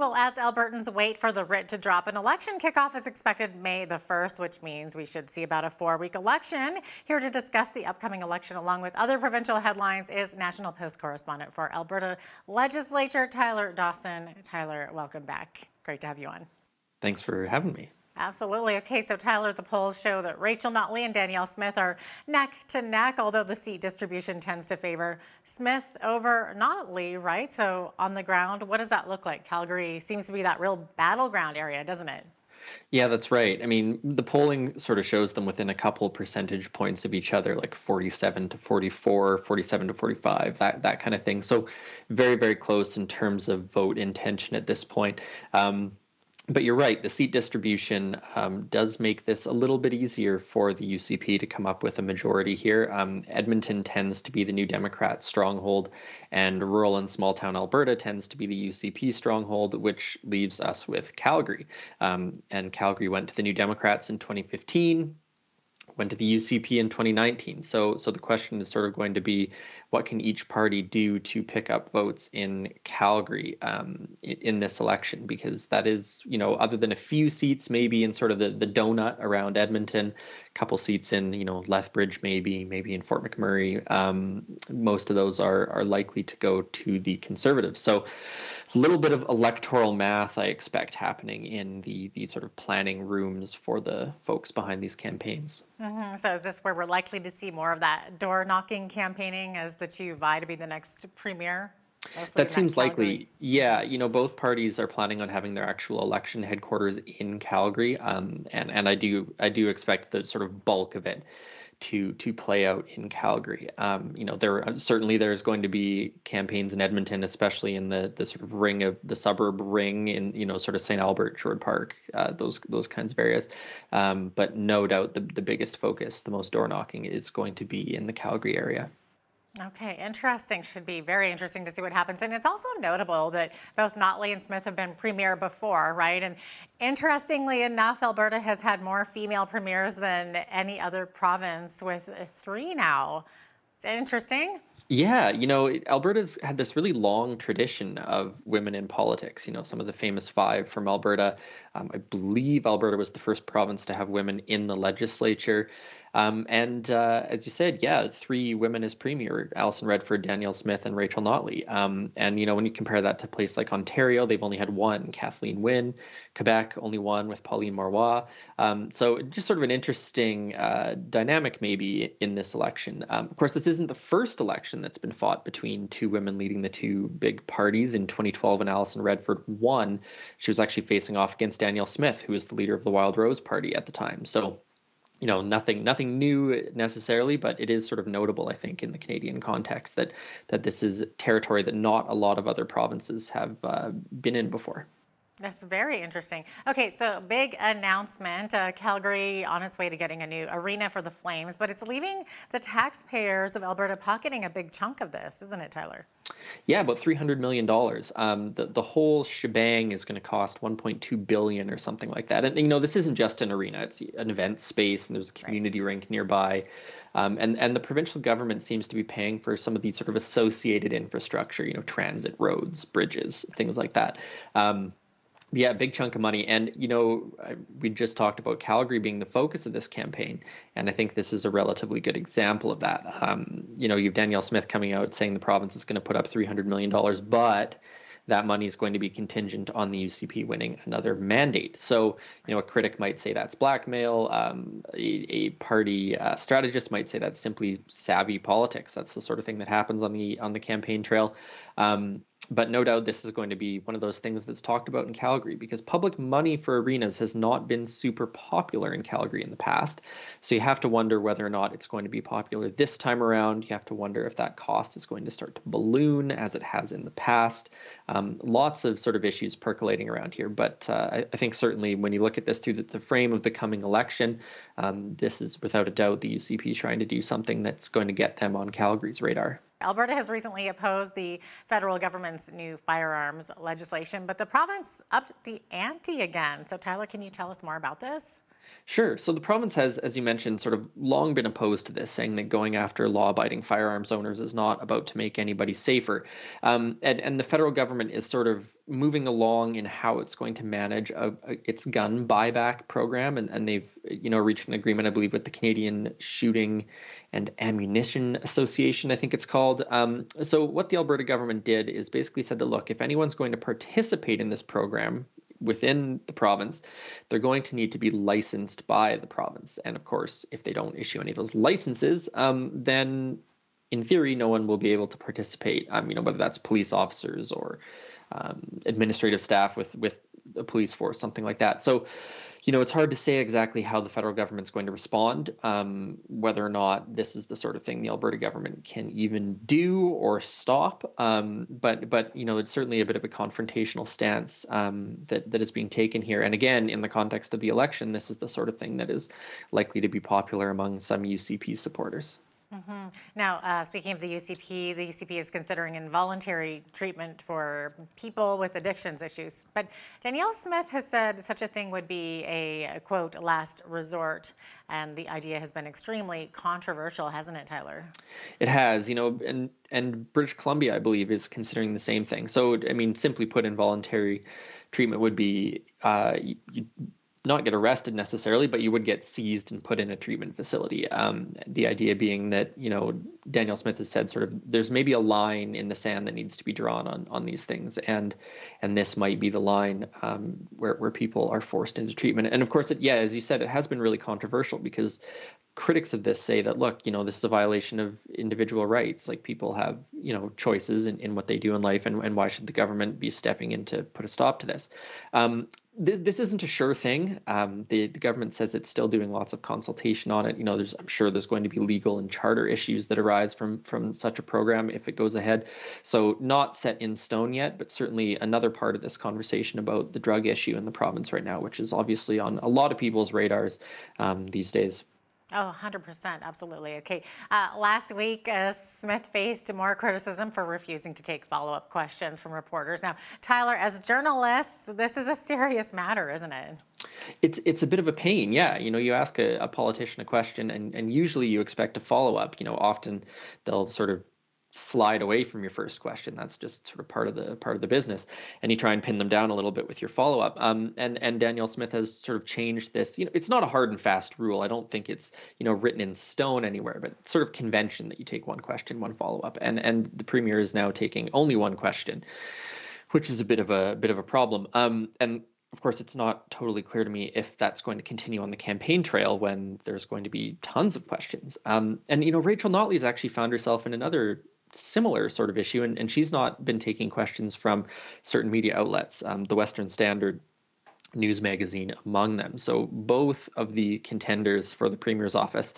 Well, as Albertans wait for the writ to drop, an election kickoff is expected May the 1st, which means we should see about a 4-week election. Here to discuss the upcoming election along with other provincial headlines is National Post correspondent for Alberta Legislature, Tyler Dawson. Tyler, welcome back. Great to have you on. Thanks for having me. Absolutely. Okay, so Tyler, the polls show that Rachel Notley and Danielle Smith are neck to neck, although the seat distribution tends to favor Smith over Notley, right? So on the ground, what does that look like? Calgary seems to be that real battleground area, doesn't it? Yeah, that's right. I mean, the polling sort of shows them within a couple percentage points of each other, like 47 to 44, 47 to 45, that kind of thing. So very, very close in terms of vote intention at this point. But you're right, the seat distribution does make this a little bit easier for the UCP to come up with a majority here. Edmonton tends to be the New Democrat stronghold, and rural and small town Alberta tends to be the UCP stronghold, which leaves us with Calgary. And Calgary went to the New Democrats in 2015. Went to the UCP in 2019. So the question is sort of going to be, what can each party do to pick up votes in Calgary in this election? Because that is, other than a few seats maybe in sort of the donut around Edmonton, a couple seats in, Lethbridge maybe in Fort McMurray, most of those are likely to go to the Conservatives. So a little bit of electoral math I expect happening in the sort of planning rooms for the folks behind these campaigns. So is this where we're likely to see more of that door knocking campaigning as the two vie to be the next premier? That seems likely. Yeah, both parties are planning on having their actual election headquarters in Calgary, and I do expect the sort of bulk of it to play out in Calgary. There's going to be campaigns in Edmonton, especially in the sort of ring of the suburb ring in sort of St. Albert, Sherwood Park, those kinds of areas. But no doubt the biggest focus, the most door knocking, is going to be in the Calgary area. Okay, interesting. Should be very interesting to see what happens. And it's also notable that both Notley and Smith have been premier before, right? And interestingly enough, Alberta has had more female premiers than any other province, with 3 now. It's interesting. Yeah, Alberta's had this really long tradition of women in politics. Some of the famous 5 from Alberta. I believe Alberta was the first province to have women in the legislature. And as you said, 3 women as premier: Alison Redford, Danielle Smith, and Rachel Notley. And when you compare that to a place like Ontario, they've only had 1, Kathleen Wynne. Quebec, only 1 with Pauline Marois. So just sort of an interesting dynamic maybe in this election. Of course, this isn't the first election that's been fought between 2 women leading the 2 big parties. In 2012, when Alison Redford won, she was actually facing off against Danielle Smith, who was the leader of the Wild Rose Party at the time. So nothing new necessarily, but it is sort of notable, I think, in the Canadian context that this is territory that not a lot of other provinces have been in before. That's very interesting. Okay, so big announcement. Calgary on its way to getting a new arena for the Flames, but it's leaving the taxpayers of Alberta pocketing a big chunk of this, isn't it, Tyler? Yeah, about $300 million. The whole shebang is going to cost $1.2 billion or something like that. And this isn't just an arena; it's an event space, and there's a community rink nearby. And the provincial government seems to be paying for some of the sort of associated infrastructure, transit, roads, bridges, things like that. Yeah, big chunk of money. And, we just talked about Calgary being the focus of this campaign. And I think this is a relatively good example of that. You have Danielle Smith coming out saying the province is going to put up $300 million, but that money is going to be contingent on the UCP winning another mandate. So, a critic might say that's blackmail. A party strategist might say that's simply savvy politics. That's the sort of thing that happens on the campaign trail. But no doubt this is going to be one of those things that's talked about in Calgary, because public money for arenas has not been super popular in Calgary in the past. So you have to wonder whether or not it's going to be popular this time around. You have to wonder if that cost is going to start to balloon as it has in the past. Lots of sort of issues percolating around here. But I think certainly when you look at this through the frame of the coming election, this is without a doubt the UCP trying to do something that's going to get them on Calgary's radar. Alberta has recently opposed the federal government's new firearms legislation, but the province upped the ante again. So, Tyler, can you tell us more about this? Sure. So the province has, as you mentioned, sort of long been opposed to this, saying that going after law-abiding firearms owners is not about to make anybody safer. And the federal government is sort of moving along in how it's going to manage its gun buyback program, and they've reached an agreement, I believe, with the Canadian Shooting and Ammunition Association, I think it's called. So what the Alberta government did is basically said that, look, if anyone's going to participate in this program within the province, they're going to need to be licensed by the province. And of course, if they don't issue any of those licenses, then in theory, no one will be able to participate. Whether that's police officers or administrative staff with a police force, something like that. So, it's hard to say exactly how the federal government's going to respond, whether or not this is the sort of thing the Alberta government can even do or stop. But it's certainly a bit of a confrontational stance that is being taken here. And again, in the context of the election, this is the sort of thing that is likely to be popular among some UCP supporters. Now, speaking of the UCP is considering involuntary treatment for people with addictions issues. But Danielle Smith has said such a thing would be a, quote, last resort. And the idea has been extremely controversial, hasn't it, Tyler? It has, and British Columbia, I believe, is considering the same thing. So, simply put, involuntary treatment would be you not get arrested necessarily, but you would get seized and put in a treatment facility. The idea being that, Danielle Smith has said sort of there's maybe a line in the sand that needs to be drawn on these things. And this might be the line where people are forced into treatment. And of course, as you said, it has been really controversial because critics of this say that, look, this is a violation of individual rights. Like people have, choices in what they do in life. And why should the government be stepping in to put a stop to this? This isn't a sure thing. The government says it's still doing lots of consultation on it. I'm sure there's going to be legal and charter issues that arise from such a program if it goes ahead. So not set in stone yet, but certainly another part of this conversation about the drug issue in the province right now, which is obviously on a lot of people's radars these days. Oh, 100%. Absolutely. Okay. Last week, Smith faced more criticism for refusing to take follow-up questions from reporters. Now, Tyler, as journalists, this is a serious matter, isn't it? It's a bit of a pain. Yeah. You ask a politician a question and usually you expect a follow-up. Often they'll sort of slide away from your first question. That's just sort of part of the business, and you try and pin them down a little bit with your follow-up. And Danielle Smith has sort of changed this. It's not a hard and fast rule. I don't think it's written in stone anywhere, but it's sort of convention that you take one question, one follow-up. And the premier is now taking only one question, which is a bit of a problem. And of course, it's not totally clear to me if that's going to continue on the campaign trail when there's going to be tons of questions. And Rachel Notley's actually found herself in another similar sort of issue, and she's not been taking questions from certain media outlets, the Western Standard news magazine among them. So both of the contenders for the premier's office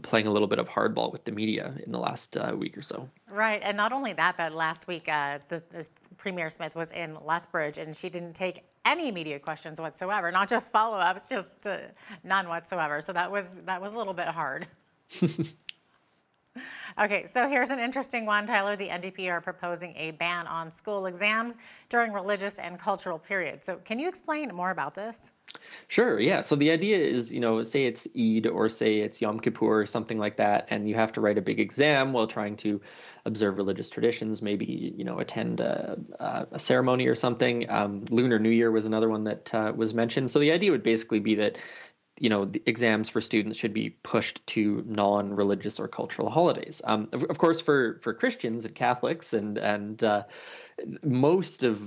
playing a little bit of hardball with the media in the last week or so. Right, and not only that, but last week the Premier Smith was in Lethbridge, and she didn't take any media questions whatsoever, not just follow-ups, just none whatsoever. So that was a little bit hard. Okay, so here's an interesting one, Tyler. The NDP are proposing a ban on school exams during religious and cultural periods. So can you explain more about this? Sure, yeah. So the idea is, say it's Eid or say it's Yom Kippur or something like that, and you have to write a big exam while trying to observe religious traditions, maybe, attend a ceremony or something. Lunar New Year was another one that was mentioned. So the idea would basically be that the exams for students should be pushed to non-religious or cultural holidays. Of course, for Christians and Catholics and most of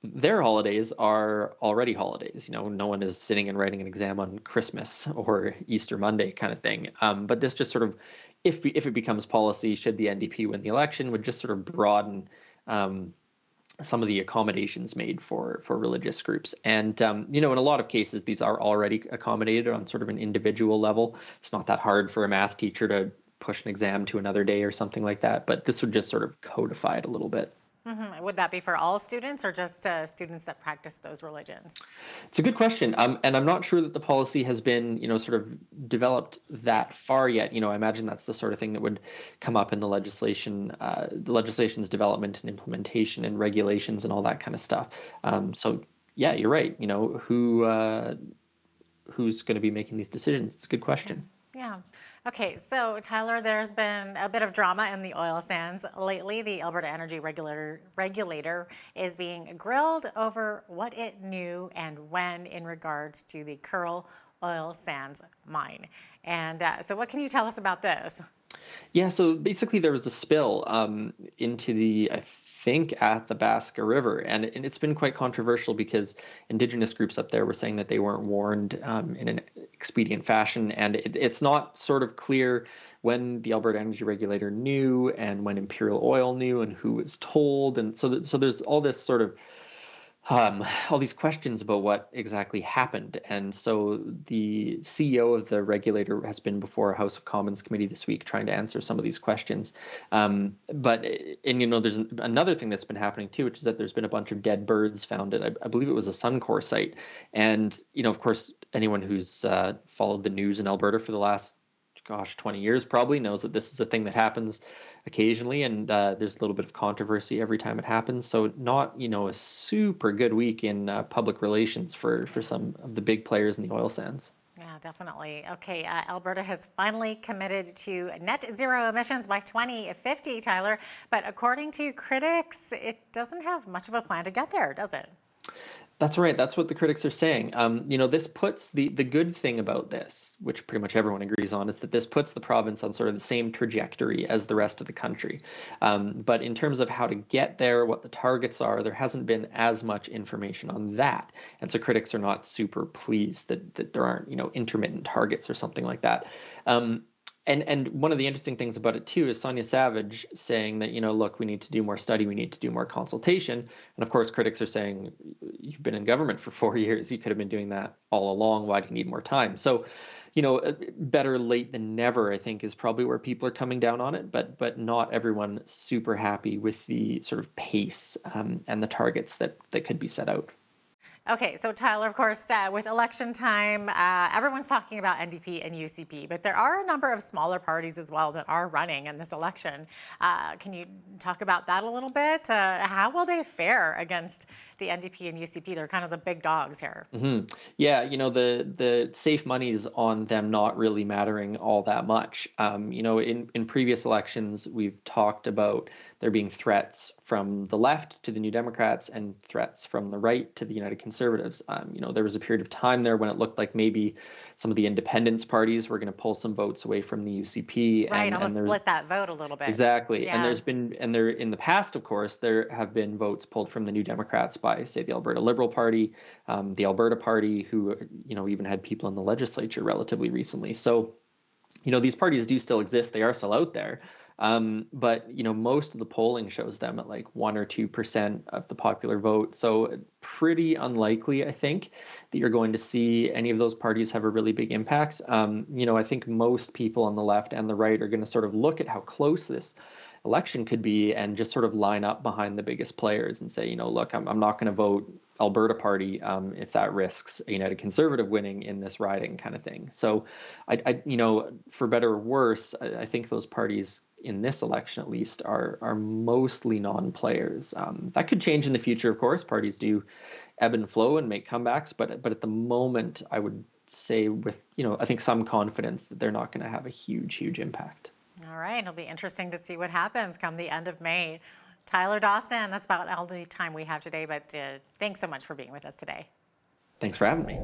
their holidays are already holidays. No one is sitting and writing an exam on Christmas or Easter Monday kind of thing. But this just sort of, if it becomes policy, should the NDP win the election, would just sort of broaden some of the accommodations made for religious groups. And, in a lot of cases, these are already accommodated on sort of an individual level. It's not that hard for a math teacher to push an exam to another day or something like that. But this would just sort of codify it a little bit. Mm-hmm. Would that be for all students or just students that practice those religions? It's a good question. And I'm not sure that the policy has been, sort of developed that far yet. I imagine that's the sort of thing that would come up in the legislation's development and implementation and regulations and all that kind of stuff. So yeah, you're right. who's going to be making these decisions. It's a good question. Yeah. Okay, so Tyler, there's been a bit of drama in the oil sands lately. The Alberta Energy Regulator is being grilled over what it knew and when in regards to the Kearl oil sands mine. And so what can you tell us about this? Yeah, so basically there was a spill into I think, at the Basca River, and it's been quite controversial because Indigenous groups up there were saying that they weren't warned in an expedient fashion, and it's not sort of clear when the Alberta Energy Regulator knew and when Imperial Oil knew and who was told, and so there's all this sort of all these questions about what exactly happened. And so the CEO of the regulator has been before a House of Commons committee this week trying to answer some of these questions. There's another thing that's been happening too, which is that there's been a bunch of dead birds found at, I believe it was a Suncor site. And, of course, anyone who's followed the news in Alberta for the last 20 years probably knows that this is a thing that happens occasionally, and there's a little bit of controversy every time it happens. So not, a super good week in public relations for some of the big players in the oil sands. Yeah, definitely. Okay, Alberta has finally committed to net zero emissions by 2050, Tyler. But according to critics, it doesn't have much of a plan to get there, does it? That's right. That's what the critics are saying. This puts the good thing about this, which pretty much everyone agrees on, is that this puts the province on sort of the same trajectory as the rest of the country. But in terms of how to get there, what the targets are, there hasn't been as much information on that. And so critics are not super pleased that there aren't, intermittent targets or something like that. And one of the interesting things about it too is Sonia Savage saying that, look, we need to do more study, we need to do more consultation. And of course, critics are saying, you've been in government for 4 years, you could have been doing that all along. Why do you need more time? So, better late than never, I think, is probably where people are coming down on it. But not everyone super happy with the sort of pace and the targets that could be set out. Okay, so Tyler, of course, with election time, everyone's talking about NDP and UCP, but there are a number of smaller parties as well that are running in this election. Can you talk about that a little bit? How will they fare against the NDP and UCP? They're kind of the big dogs here. Mm-hmm. Yeah, the safe money's on them not really mattering all that much. In previous elections, we've talked about there being threats from the left to the New Democrats and threats from the right to the United Conservatives. There was a period of time there when it looked like maybe some of the independence parties were going to pull some votes away from the UCP. Right, almost split that vote a little bit. Exactly. Yeah. And there in the past, of course, there have been votes pulled from the New Democrats by, say, the Alberta Liberal Party, the Alberta Party, who, even had people in the legislature relatively recently. So, these parties do still exist. They are still out there. But most of the polling shows them at like 1 or 2% of the popular vote. So pretty unlikely, I think, that you're going to see any of those parties have a really big impact. I think most people on the left and the right are going to sort of look at how close this election could be and just sort of line up behind the biggest players and say, look, I'm not going to vote Alberta Party if that risks a United Conservative winning in this riding, kind of thing. So I for better or worse, I think those parties in this election, at least, are mostly non-players. That could change in the future, of course. Parties do ebb and flow and make comebacks, but at the moment, I would say with, I think some confidence that they're not going to have a huge impact. All right, it'll be interesting to see what happens come the end of May. Tyler Dawson, that's about all the time we have today, but thanks so much for being with us today. Thanks for having me.